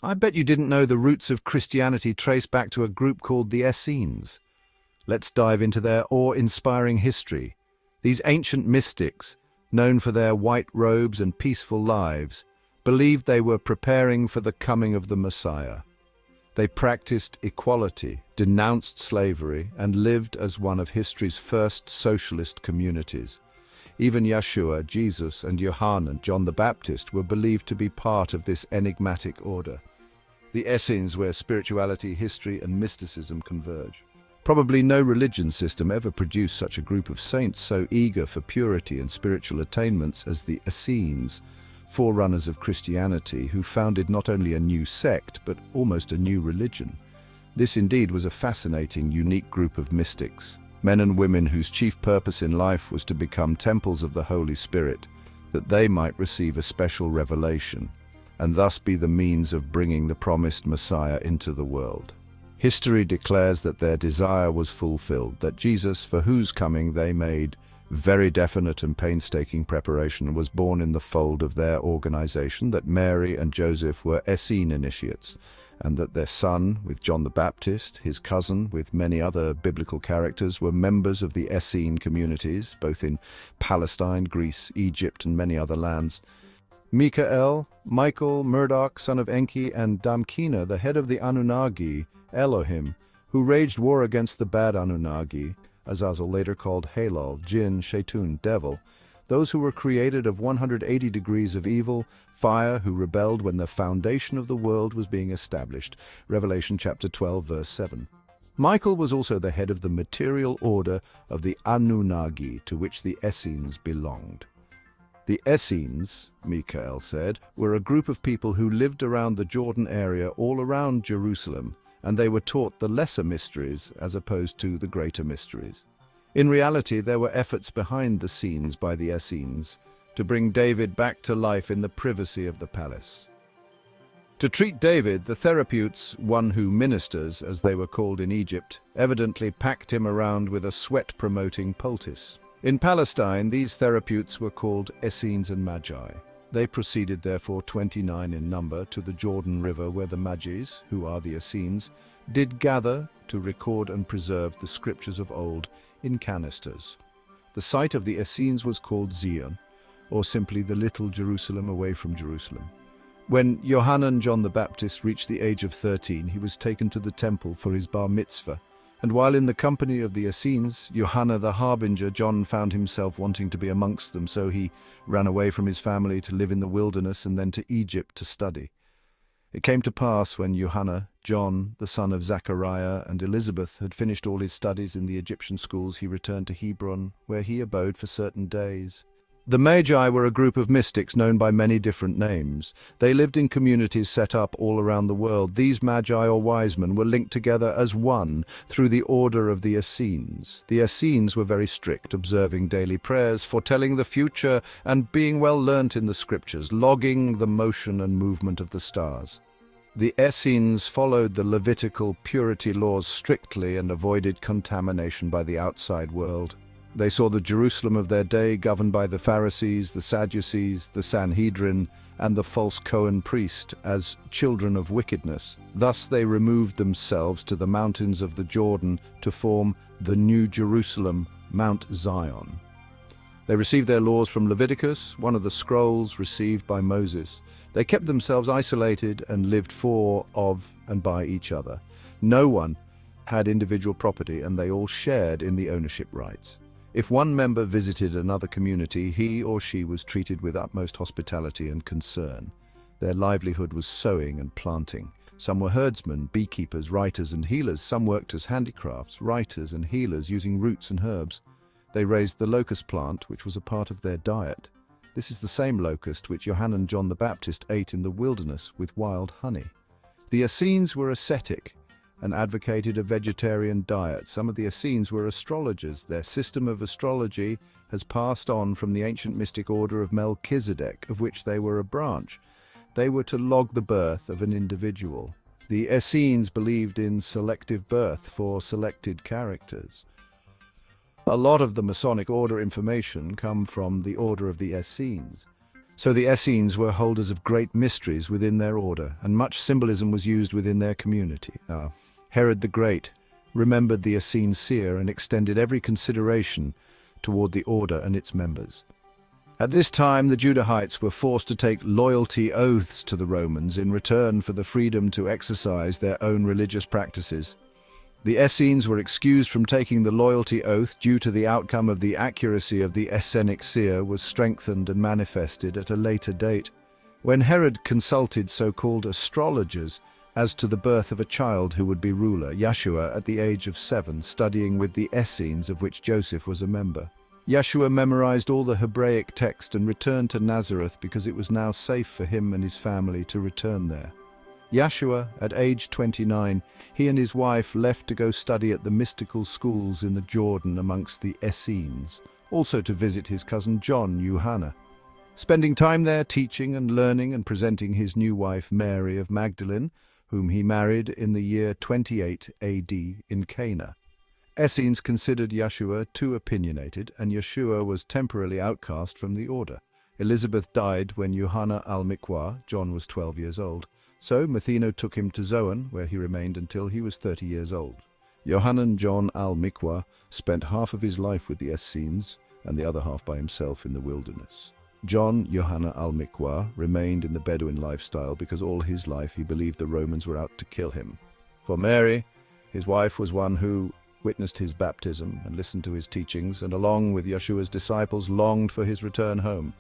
I bet you didn't know the roots of Christianity trace back to a group called the Essenes. Let's dive into their awe-inspiring history. These ancient mystics, known for their white robes and peaceful lives, believed they were preparing for the coming of the Messiah. They practiced equality, denounced slavery, and lived as one of history's first socialist communities. Even Yashua, Jesus, and Yohanan, John the Baptist, were believed to be part of this enigmatic order. The Essenes, where spirituality, history, and mysticism converge. Probably no religion system ever produced such a group of saints so eager for purity and spiritual attainments as the Essenes, forerunners of Christianity, who founded not only a new sect, but almost a new religion. This indeed was a fascinating, unique group of mystics, men and women whose chief purpose in life was to become temples of the Holy Spirit, that they might receive a special revelation, and thus be the means of bringing the promised Messiah into the world. History declares that their desire was fulfilled, that Jesus, for whose coming they made very definite and painstaking preparation, was born in the fold of their organization, that Mary and Joseph were Essene initiates, and that their son, with John the Baptist, his cousin, with many other biblical characters, were members of the Essene communities, both in Palestine, Greece, Egypt, and many other lands. Michael, Murdoch, son of Enki, and Damkina, the head of the Anunnaki, Elohim, who waged war against the bad Anunnaki, Azazel later called Halal, Jinn, Shaitun, devil, those who were created of 180 degrees of evil, fire, who rebelled when the foundation of the world was being established, Revelation chapter 12, verse 7. Michael was also the head of the material order of the Anunnaki, to which the Essenes belonged. The Essenes, Michael said, were a group of people who lived around the Jordan area all around Jerusalem, and they were taught the lesser mysteries as opposed to the greater mysteries. In reality, there were efforts behind the scenes by the Essenes to bring David back to life in the privacy of the palace. To treat David, the therapeutes, one who ministers, as they were called in Egypt, evidently packed him around with a sweat-promoting poultice. In Palestine, these therapeutes were called Essenes and Magi. They proceeded, therefore, 29 in number, to the Jordan River, where the Magis, who are the Essenes, did gather to record and preserve the scriptures of old in canisters. The site of the Essenes was called Zion, or simply the Little Jerusalem away from Jerusalem. When Yohanan John the Baptist reached the age of 13, he was taken to the temple for his bar mitzvah, and while in the company of the Essenes, Yohanan the harbinger, John found himself wanting to be amongst them, so he ran away from his family to live in the wilderness and then to Egypt to study. It came to pass when Yohanan, John, the son of Zachariah, and Elizabeth had finished all his studies in the Egyptian schools, he returned to Hebron, where he abode for certain days. The Magi were a group of mystics known by many different names. They lived in communities set up all around the world. These Magi or wise men were linked together as one through the order of the Essenes. The Essenes were very strict, observing daily prayers, foretelling the future, and being well learnt in the scriptures, logging the motion and movement of the stars. The Essenes followed the Levitical purity laws strictly and avoided contamination by the outside world. They saw the Jerusalem of their day governed by the Pharisees, the Sadducees, the Sanhedrin, and the false Cohen priest as children of wickedness. Thus they removed themselves to the mountains of the Jordan to form the New Jerusalem, Mount Zion. They received their laws from Leviticus, one of the scrolls received by Moses. They kept themselves isolated and lived for, of, and by each other. No one had individual property, and they all shared in the ownership rights. If one member visited another community, he or she was treated with utmost hospitality and concern. Their livelihood was sowing and planting. Some were herdsmen, beekeepers, writers, and healers. Some worked as handicrafts, writers, and healers using roots and herbs. They raised the locust plant, which was a part of their diet. This is the same locust which Yohanan John the Baptist ate in the wilderness with wild honey. The Essenes were ascetic and advocated a vegetarian diet. Some of the Essenes were astrologers. Their system of astrology has passed on from the ancient mystic order of Melchizedek, of which they were a branch. They were to log the birth of an individual. The Essenes believed in selective birth for selected characters. A lot of the Masonic order information come from the order of the Essenes. So the Essenes were holders of great mysteries within their order, and much symbolism was used within their community. Herod the Great remembered the Essene seer and extended every consideration toward the order and its members. At this time, the Judahites were forced to take loyalty oaths to the Romans in return for the freedom to exercise their own religious practices. The Essenes were excused from taking the loyalty oath due to the outcome of the accuracy of the Essenic seer was strengthened and manifested at a later date, when Herod consulted so-called astrologers as to the birth of a child who would be ruler, Yashua, at the age of 7, studying with the Essenes, of which Joseph was a member. Yashua memorized all the Hebraic text and returned to Nazareth because it was now safe for him and his family to return there. Yashua, at age 29, he and his wife left to go study at the mystical schools in the Jordan amongst the Essenes, also to visit his cousin John, Johanna, spending time there teaching and learning and presenting his new wife Mary of Magdalene, whom he married in the year 28 AD in Cana. Essenes considered Yashua too opinionated, and Yeshua was temporarily outcast from the order. Elizabeth died when Johanna al-Miqwa, John was 12 years old. So Matheno took him to Zoan, where he remained until he was 30 years old. Yohanan John al-Miqwa spent half of his life with the Essenes and the other half by himself in the wilderness. John Johanna al-Miqwa remained in the Bedouin lifestyle because all his life he believed the Romans were out to kill him. For Mary, his wife, was one who witnessed his baptism and listened to his teachings, and along with Yeshua's disciples longed for his return home.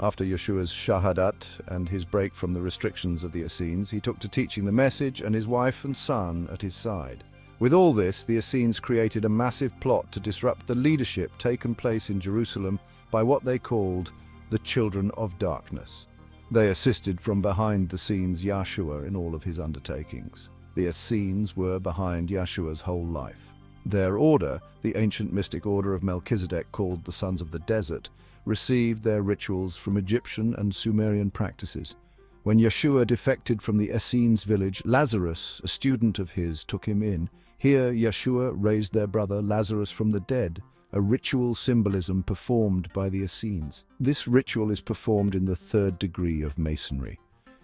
After Yeshua's shahadat and his break from the restrictions of the Essenes, he took to teaching the message and his wife and son at his side. With all this, the Essenes created a massive plot to disrupt the leadership taken place in Jerusalem by what they called the Children of Darkness. They assisted from behind the scenes Yashua in all of his undertakings. The Essenes were behind Yeshua's whole life. Their order, the ancient mystic order of Melchizedek called the Sons of the Desert, received their rituals from Egyptian and Sumerian practices. When Yeshua defected from the Essenes village, Lazarus, a student of his, took him in. Here Yeshua raised their brother Lazarus from the dead, a ritual symbolism performed by the Essenes. This ritual is performed in the 3rd degree of Masonry.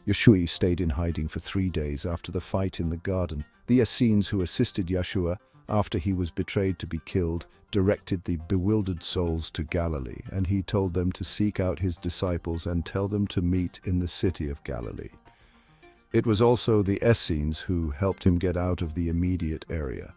Yeshua stayed in hiding for 3 days after the fight in the garden. The Essenes who assisted Yeshua after he was betrayed to be killed directed the bewildered souls to Galilee, and he told them to seek out his disciples and tell them to meet in the city of Galilee. It was also the Essenes who helped him get out of the immediate area.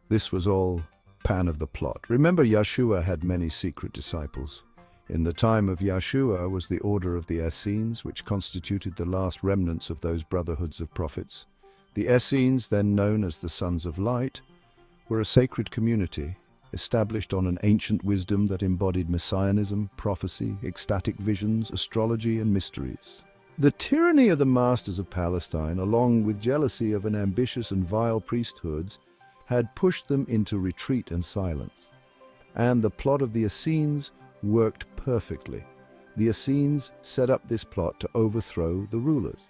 This was all pan of the plot. Remember, Yeshua had many secret disciples. In the time of Yeshua was the order of the Essenes, which constituted the last remnants of those brotherhoods of prophets. The Essenes, then known as the Sons of Light, were a sacred community established on an ancient wisdom that embodied messianism, prophecy, ecstatic visions, astrology, and mysteries. The tyranny of the masters of Palestine, along with jealousy of an ambitious and vile priesthoods, had pushed them into retreat and silence. And the plot of the Essenes worked perfectly. The Essenes set up this plot to overthrow the rulers.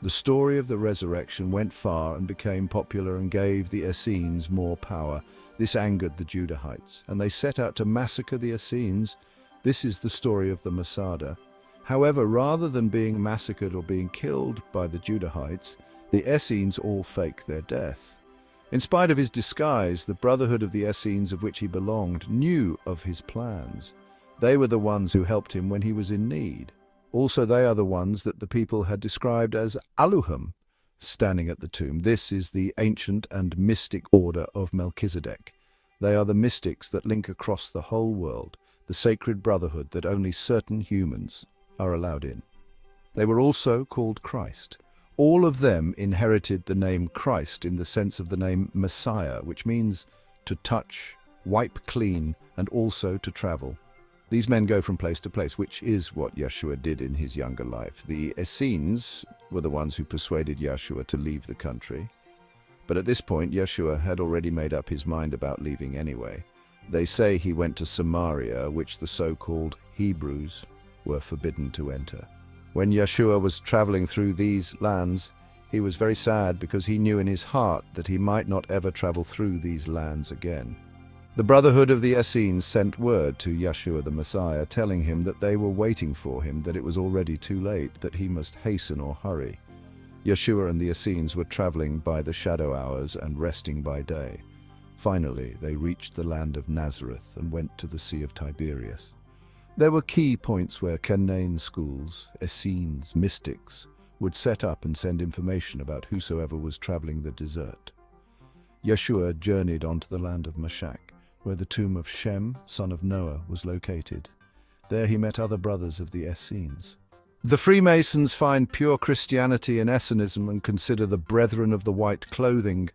The story of the resurrection went far and became popular and gave the Essenes more power. This angered the Judahites, and they set out to massacre the Essenes. This is the story of the Masada. However, rather than being massacred or being killed by the Judahites, the Essenes all faked their death. In spite of his disguise, the brotherhood of the Essenes of which he belonged knew of his plans. They were the ones who helped him when he was in need. Also, they are the ones that the people had described as Aluhim, standing at the tomb. This is the ancient and mystic order of Melchizedek. They are the mystics that link across the whole world, the sacred brotherhood that only certain humans are allowed in. They were also called Christ. All of them inherited the name Christ in the sense of the name Messiah, which means to touch, wipe clean, and also to travel. These men go from place to place, which is what Yeshua did in his younger life. The Essenes were the ones who persuaded Yeshua to leave the country. But at this point, Yeshua had already made up his mind about leaving anyway. They say he went to Samaria, which the so-called Hebrews were forbidden to enter. When Yeshua was traveling through these lands, he was very sad because he knew in his heart that he might not ever travel through these lands again. The Brotherhood of the Essenes sent word to Yashua the Messiah, telling him that they were waiting for him, that it was already too late, that he must hasten or hurry. Yashua and the Essenes were traveling by the shadow hours and resting by day. Finally, they reached the land of Nazareth and went to the Sea of Tiberias. There were key points where Canaan schools, Essenes, mystics, would set up and send information about whosoever was traveling the desert. Yashua journeyed on to the land of Mashak, where the tomb of Shem, son of Noah, was located. There he met other brothers of the Essenes. The Freemasons find pure Christianity in Essenism and consider the Brethren of the White Clothing,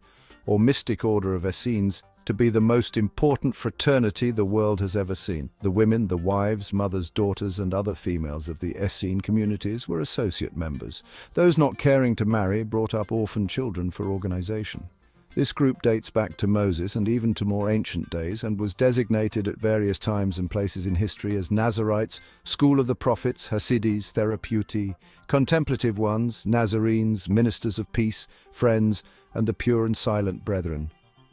or mystic order of Essenes, to be the most important fraternity the world has ever seen. The women, the wives, mothers, daughters, and other females of the Essene communities were associate members. Those not caring to marry brought up orphan children for organization. This group dates back to Moses and even to more ancient days, and was designated at various times and places in history as Nazarites, School of the Prophets, Hasides, Therapeuti, Contemplative Ones, Nazarenes, Ministers of Peace, Friends, and the Pure and Silent Brethren.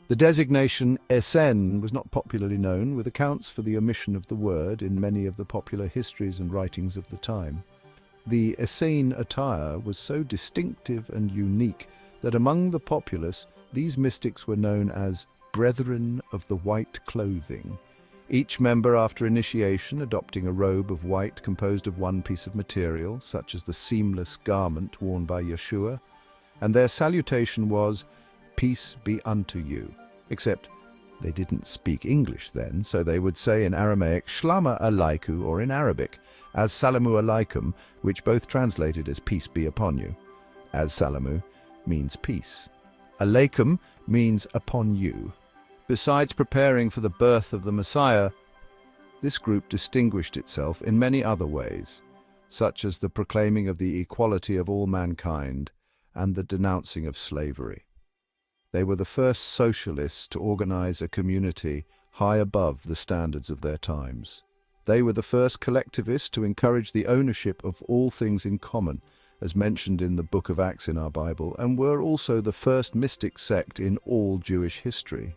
The designation Essene was not popularly known, with accounts for the omission of the word in many of the popular histories and writings of the time. The Essene attire was so distinctive and unique that among the populace these mystics were known as Brethren of the White Clothing, each member after initiation adopting a robe of white composed of one piece of material, such as the seamless garment worn by Yashua, and their salutation was, "Peace be unto you," except they didn't speak English then, so they would say in Aramaic, "Shlama alaikum," or in Arabic, "As salamu alaikum," which both translated as "peace be upon you." As salamu means peace. Alaikum means upon you. Besides preparing for the birth of the Messiah, this group distinguished itself in many other ways, such as the proclaiming of the equality of all mankind and the denouncing of slavery. They were the first socialists to organize a community high above the standards of their times. They were the first collectivists to encourage the ownership of all things in common, as mentioned in the Book of Acts in our Bible, and were also the first mystic sect in all Jewish history.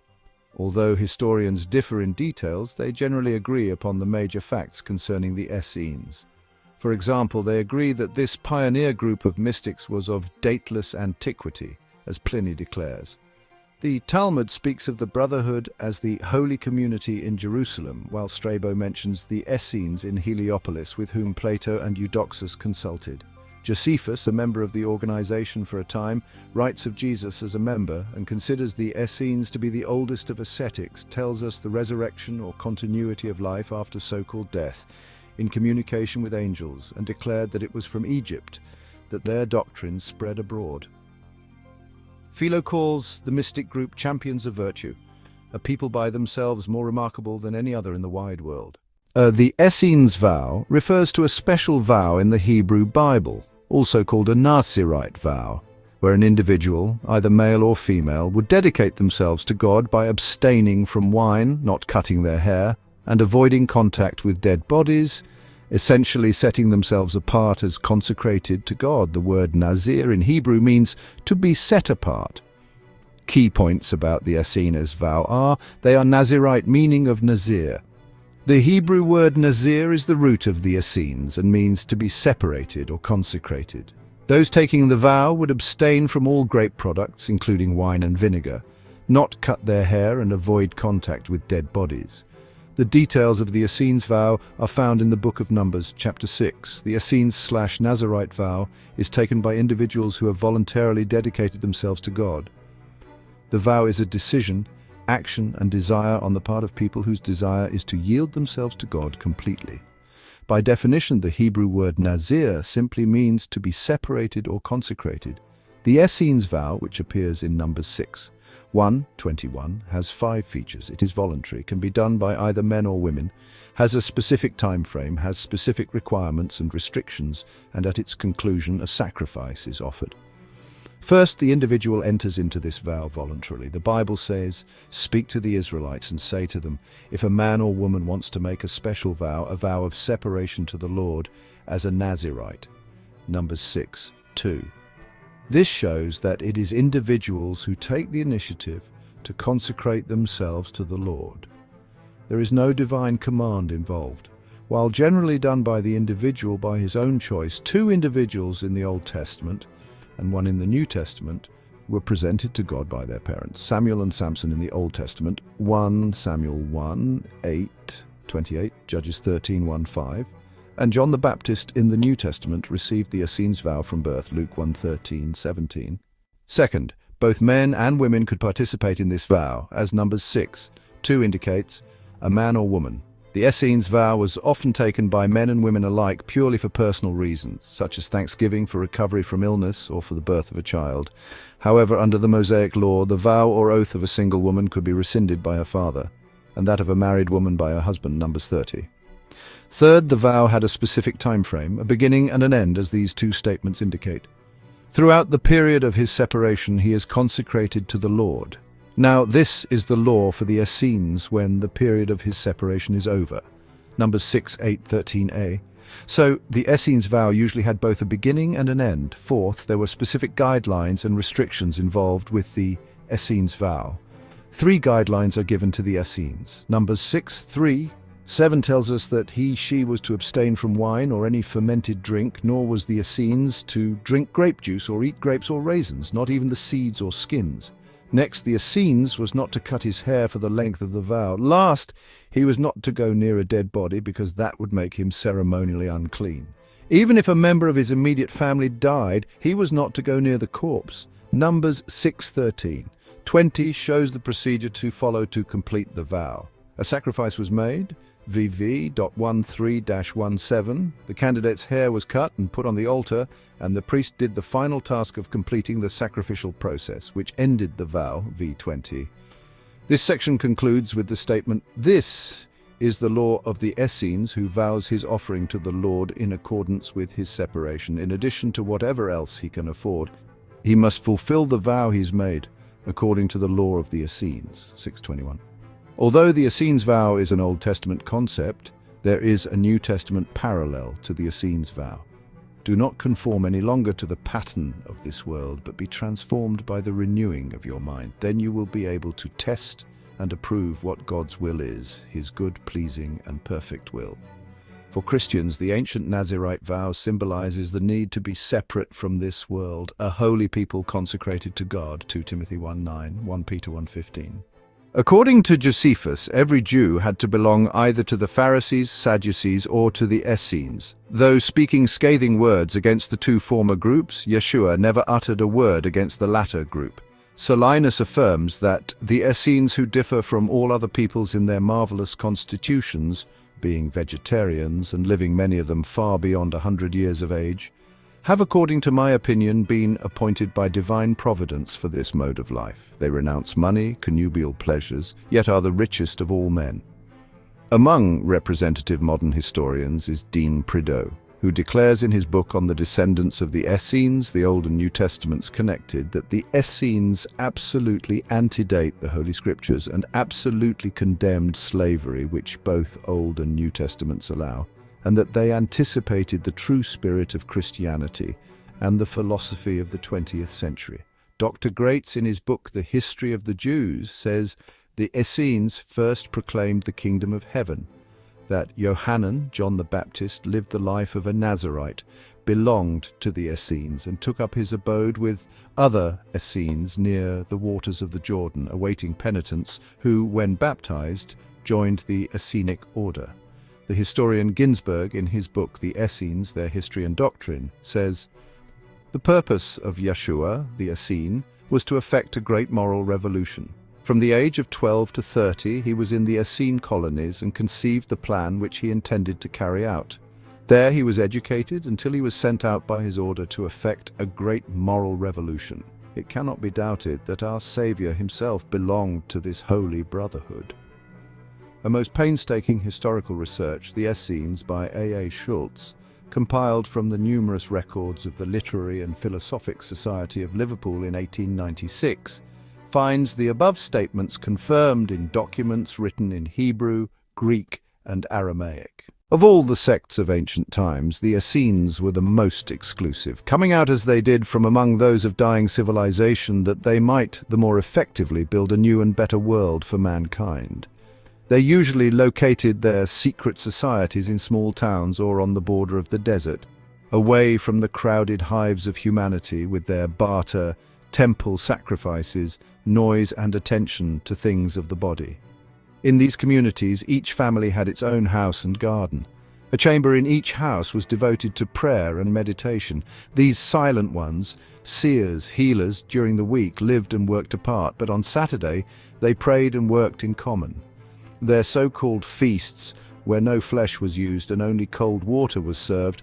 Although historians differ in details, they generally agree upon the major facts concerning the Essenes. For example, they agree that this pioneer group of mystics was of dateless antiquity, as Pliny declares. The Talmud speaks of the Brotherhood as the holy community in Jerusalem, while Strabo mentions the Essenes in Heliopolis, with whom Plato and Eudoxus consulted. Josephus, a member of the organization for a time, writes of Jesus as a member and considers the Essenes to be the oldest of ascetics, tells us the resurrection or continuity of life after so-called death, in communication with angels, and declared that it was from Egypt that their doctrine spread abroad. Philo calls the mystic group champions of virtue, a people by themselves more remarkable than any other in the wide world. The Essenes vow refers to a special vow in the Hebrew Bible, also called a Nazirite vow, where an individual, either male or female, would dedicate themselves to God by abstaining from wine, not cutting their hair, and avoiding contact with dead bodies, essentially setting themselves apart as consecrated to God. The word Nazir in Hebrew means to be set apart. Key points about the Essenes vow are, they are Nazirite, meaning of Nazir. The Hebrew word Nazir is the root of the Essenes and means to be separated or consecrated. Those taking the vow would abstain from all grape products, including wine and vinegar, not cut their hair, and avoid contact with dead bodies. The details of the Essenes vow are found in the Book of Numbers, chapter 6. The Essenes/Nazirite vow is taken by individuals who have voluntarily dedicated themselves to God. The vow is a decision, action and desire on the part of people whose desire is to yield themselves to God completely. By definition, the Hebrew word Nazir simply means to be separated or consecrated. The Essenes vow, which appears in Numbers 6, 1:21, has 5 features. It is voluntary, can be done by either men or women, has a specific time frame, has specific requirements and restrictions, and at its conclusion a sacrifice is offered. First, the individual enters into this vow voluntarily. The Bible says, "Speak to the Israelites and say to them, if a man or woman wants to make a special vow, a vow of separation to the Lord as a Nazirite." Numbers 6:2. This shows that it is individuals who take the initiative to consecrate themselves to the Lord. There is no divine command involved. While generally done by the individual by his own choice, two individuals in the Old Testament and one in the New Testament were presented to God by their parents. Samuel and Samson in the Old Testament, 1 Samuel 1, 8, 28, Judges 13, 1, 5. And John the Baptist in the New Testament received the Essenes vow from birth, Luke 1, 13, 17. Second, both men and women could participate in this vow, as Numbers 6, 2 indicates, a man or woman. The Essenes vow was often taken by men and women alike purely for personal reasons, such as thanksgiving for recovery from illness or for the birth of a child. However, under the Mosaic law, the vow or oath of a single woman could be rescinded by her father, and that of a married woman by her husband, Numbers 30. Third, the vow had a specific time frame, a beginning and an end, as these two statements indicate. Throughout the period of his separation, he is consecrated to the Lord. Now, this is the law for the Essenes when the period of his separation is over. Numbers 6, 8, 13a. So, the Essenes vow usually had both a beginning and an end. Fourth, there were specific guidelines and restrictions involved with the Essenes vow. 3 guidelines are given to the Essenes. Numbers 6, 3, 7 tells us that she was to abstain from wine or any fermented drink, nor was the Essenes to drink grape juice or eat grapes or raisins, not even the seeds or skins. Next, the Essenes was not to cut his hair for the length of the vow. Last, he was not to go near a dead body because that would make him ceremonially unclean. Even if a member of his immediate family died, he was not to go near the corpse. Numbers 6:13. 20 shows the procedure to follow to complete the vow. A sacrifice was made, VV.13-17. The candidate's hair was cut and put on the altar, and the priest did the final task of completing the sacrificial process, which ended the vow, V20. This section concludes with the statement, "This is the law of the Essenes who vows his offering to the Lord in accordance with his separation. In addition to whatever else he can afford, he must fulfill the vow he's made, according to the law of the Essenes." 6:21. Although the Essenes vow is an Old Testament concept, there is a New Testament parallel to the Essenes vow. Do not conform any longer to the pattern of this world, but be transformed by the renewing of your mind. Then you will be able to test and approve what God's will is, his good, pleasing, and perfect will. For Christians, the ancient Nazirite vow symbolizes the need to be separate from this world, a holy people consecrated to God, 2 Timothy 1:9, 1 Peter 1:15. According to Josephus, every Jew had to belong either to the Pharisees, Sadducees, or to the Essenes. Though speaking scathing words against the two former groups, Yashua never uttered a word against the latter group. Solinus affirms that the Essenes, who differ from all other peoples in their marvelous constitutions, being vegetarians and living many of them far beyond 100 years of age, have, according to my opinion, been appointed by divine providence for this mode of life. They renounce money, connubial pleasures, yet are the richest of all men. Among representative modern historians is Dean Prideaux, who declares in his book on the descendants of the Essenes, the Old and New Testaments connected, that the Essenes absolutely antedate the Holy Scriptures and absolutely condemned slavery, which both Old and New Testaments allow, and that they anticipated the true spirit of Christianity and the philosophy of the 20th century. Dr. Graetz, in his book The History of the Jews, says the Essenes first proclaimed the kingdom of heaven, that Johanan, John the Baptist, lived the life of a Nazirite, belonged to the Essenes, and took up his abode with other Essenes near the waters of the Jordan, awaiting penitents, who, when baptized, joined the Essenic order. The historian Ginsberg, in his book The Essenes, Their History and Doctrine, says, "The purpose of Yashua, the Essene, was to effect a great moral revolution. From the age of 12 to 30, he was in the Essene colonies and conceived the plan which he intended to carry out. There he was educated until he was sent out by his order to effect a great moral revolution. It cannot be doubted that our Savior himself belonged to this holy brotherhood." A most painstaking historical research, The Essenes by A. Schultz, compiled from the numerous records of the Literary and Philosophic Society of Liverpool in 1896, finds the above statements confirmed in documents written in Hebrew, Greek, and Aramaic. Of all the sects of ancient times, the Essenes were the most exclusive, coming out as they did from among those of dying civilization that they might the more effectively build a new and better world for mankind. They usually located their secret societies in small towns or on the border of the desert, away from the crowded hives of humanity with their barter, temple sacrifices, noise and attention to things of the body. In these communities, each family had its own house and garden. A chamber in each house was devoted to prayer and meditation. These silent ones, seers, healers, during the week lived and worked apart, but on Saturday they prayed and worked in common. Their so-called feasts, where no flesh was used and only cold water was served,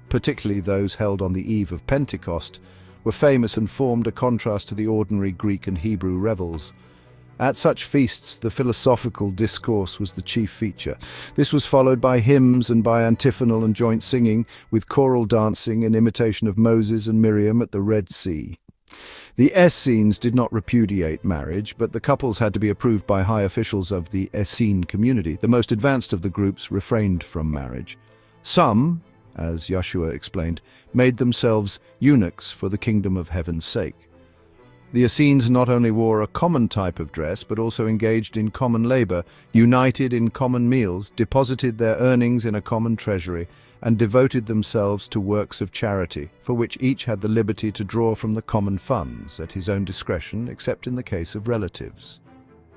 particularly those held on the eve of Pentecost, were famous and formed a contrast to the ordinary Greek and Hebrew revels. At such feasts, the philosophical discourse was the chief feature. This was followed by hymns and by antiphonal and joint singing, with choral dancing in imitation of Moses and Miriam at the Red Sea. The Essenes did not repudiate marriage, but the couples had to be approved by high officials of the Essene community. The most advanced of the groups refrained from marriage. Some, as Yashua explained, made themselves eunuchs for the kingdom of heaven's sake. The Essenes not only wore a common type of dress, but also engaged in common labor, united in common meals, deposited their earnings in a common treasury, and devoted themselves to works of charity, for which each had the liberty to draw from the common funds at his own discretion, except in the case of relatives.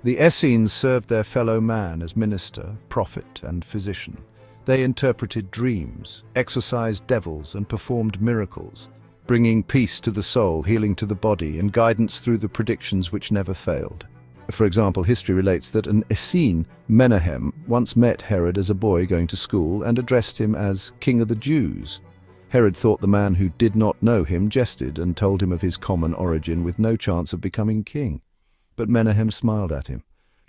The Essenes served their fellow man as minister, prophet, and physician. They interpreted dreams, exorcised devils, and performed miracles, bringing peace to the soul, healing to the body, and guidance through the predictions which never failed. For example, history relates that an Essene, Menahem, once met Herod as a boy going to school and addressed him as King of the Jews. Herod thought the man who did not know him jested and told him of his common origin with no chance of becoming king. But Menahem smiled at him,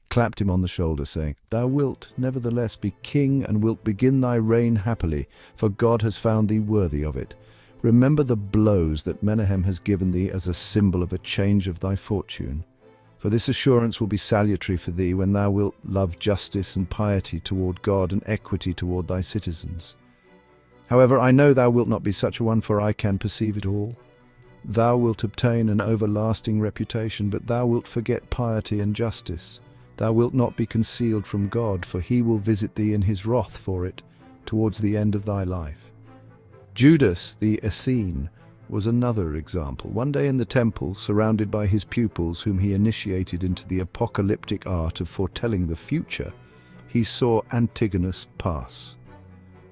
clapped him on the shoulder, saying, "Thou wilt nevertheless be king and wilt begin thy reign happily, for God has found thee worthy of it. Remember the blows that Menahem has given thee as a symbol of a change of thy fortune. For this assurance will be salutary for thee when thou wilt love justice and piety toward God and equity toward thy citizens. However, I know thou wilt not be such a one, for I can perceive it all. Thou wilt obtain an everlasting reputation, but thou wilt forget piety and justice. Thou wilt not be concealed from God, for he will visit thee in his wrath for it, towards the end of thy life." Judas the Essene was another example. One day in the temple, surrounded by his pupils whom he initiated into the apocalyptic art of foretelling the future, he saw Antigonus pass.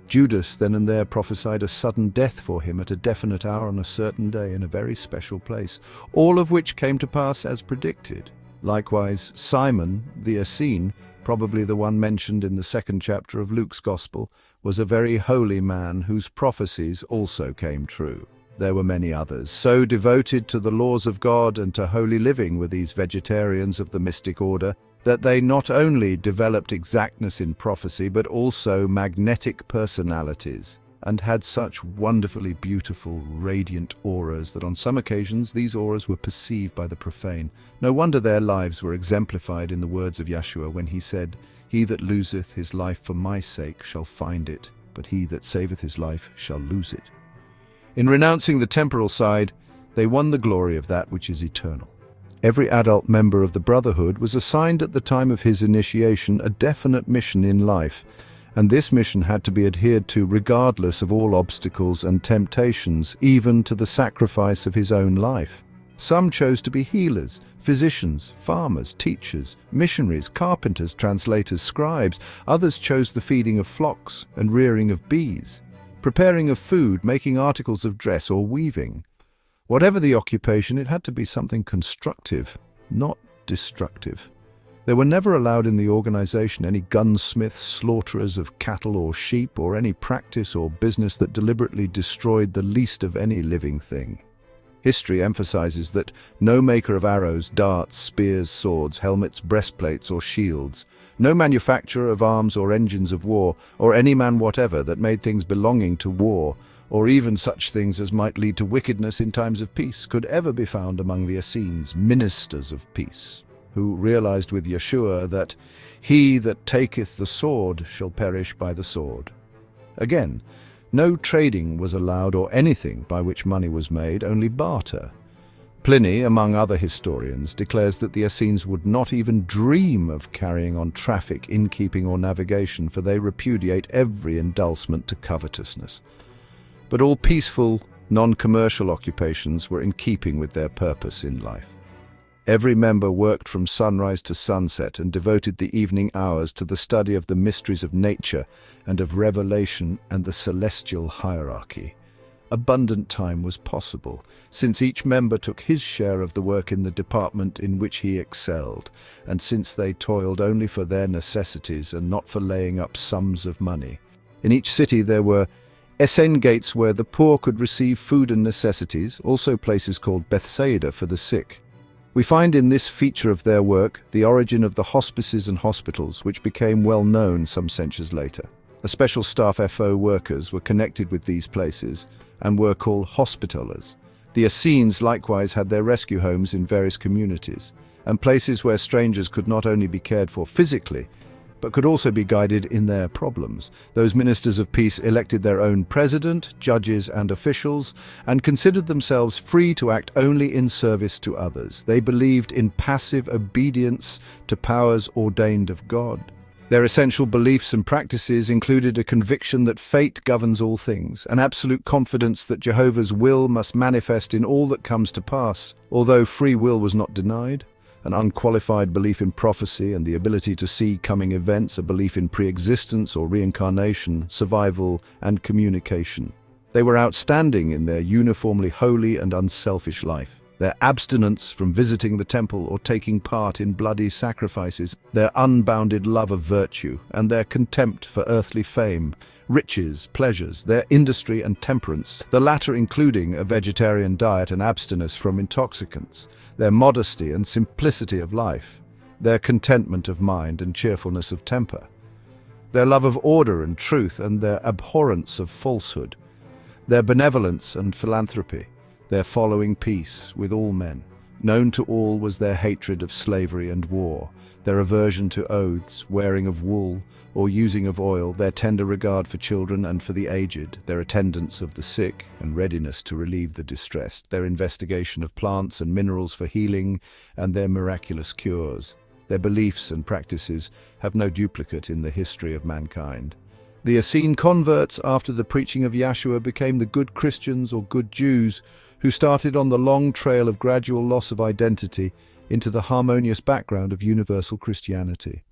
Judas then and there prophesied a sudden death for him at a definite hour on a certain day in a very special place, all of which came to pass as predicted. Likewise, Simon the Essene, probably the one mentioned in the 2nd chapter of Luke's Gospel, was a very holy man whose prophecies also came true. There were many others. So devoted to the laws of God and to holy living were these vegetarians of the mystic order, that they not only developed exactness in prophecy, but also magnetic personalities, and had such wonderfully beautiful, radiant auras that on some occasions these auras were perceived by the profane. No wonder their lives were exemplified in the words of Yashua when he said, "He that loseth his life for my sake shall find it, but he that saveth his life shall lose it." In renouncing the temporal side, they won the glory of that which is eternal. Every adult member of the Brotherhood was assigned at the time of his initiation a definite mission in life, and this mission had to be adhered to regardless of all obstacles and temptations, even to the sacrifice of his own life. Some chose to be healers, physicians, farmers, teachers, missionaries, carpenters, translators, scribes. Others chose the feeding of flocks and rearing of bees, preparing of food, making articles of dress, or weaving. Whatever the occupation, it had to be something constructive, not destructive. There were never allowed in the organization any gunsmiths, slaughterers of cattle or sheep, or any practice or business that deliberately destroyed the least of any living thing. History emphasizes that no maker of arrows, darts, spears, swords, helmets, breastplates, or shields, no manufacturer of arms or engines of war, or any man whatever that made things belonging to war, or even such things as might lead to wickedness in times of peace, could ever be found among the Essenes, ministers of peace, who realized with Yashua that he that taketh the sword shall perish by the sword. Again, no trading was allowed or anything by which money was made, only barter. Pliny, among other historians, declares that the Essenes would not even dream of carrying on traffic, innkeeping, or navigation, for they repudiate every indulgence to covetousness. But all peaceful, non-commercial occupations were in keeping with their purpose in life. Every member worked from sunrise to sunset and devoted the evening hours to the study of the mysteries of nature and of revelation and the celestial hierarchy. Abundant time was possible, since each member took his share of the work in the department in which he excelled, and since they toiled only for their necessities and not for laying up sums of money. In each city there were Essenes gates where the poor could receive food and necessities, also places called Bethsaida for the sick. We find in this feature of their work the origin of the hospices and hospitals, which became well known some centuries later. A special staff FO workers were connected with these places and were called hospitallers. The Essenes likewise had their rescue homes in various communities, and places where strangers could not only be cared for physically, but could also be guided in their problems. Those ministers of peace elected their own president, judges, and officials, and considered themselves free to act only in service to others. They believed in passive obedience to powers ordained of God. Their essential beliefs and practices included a conviction that fate governs all things, an absolute confidence that Jehovah's will must manifest in all that comes to pass, although free will was not denied, an unqualified belief in prophecy and the ability to see coming events, a belief in pre-existence or reincarnation, survival, and communication. They were outstanding in their uniformly holy and unselfish life. Their abstinence from visiting the temple or taking part in bloody sacrifices, their unbounded love of virtue, and their contempt for earthly fame, riches, pleasures, their industry and temperance, the latter including a vegetarian diet and abstinence from intoxicants, their modesty and simplicity of life, their contentment of mind and cheerfulness of temper, their love of order and truth and their abhorrence of falsehood, their benevolence and philanthropy, their following peace with all men. Known to all was their hatred of slavery and war, their aversion to oaths, wearing of wool, or using of oil, their tender regard for children and for the aged, their attendance of the sick and readiness to relieve the distressed, their investigation of plants and minerals for healing, and their miraculous cures. Their beliefs and practices have no duplicate in the history of mankind. The Essene converts after the preaching of Yashua became the good Christians or good Jews who started on the long trail of gradual loss of identity into the harmonious background of universal Christianity.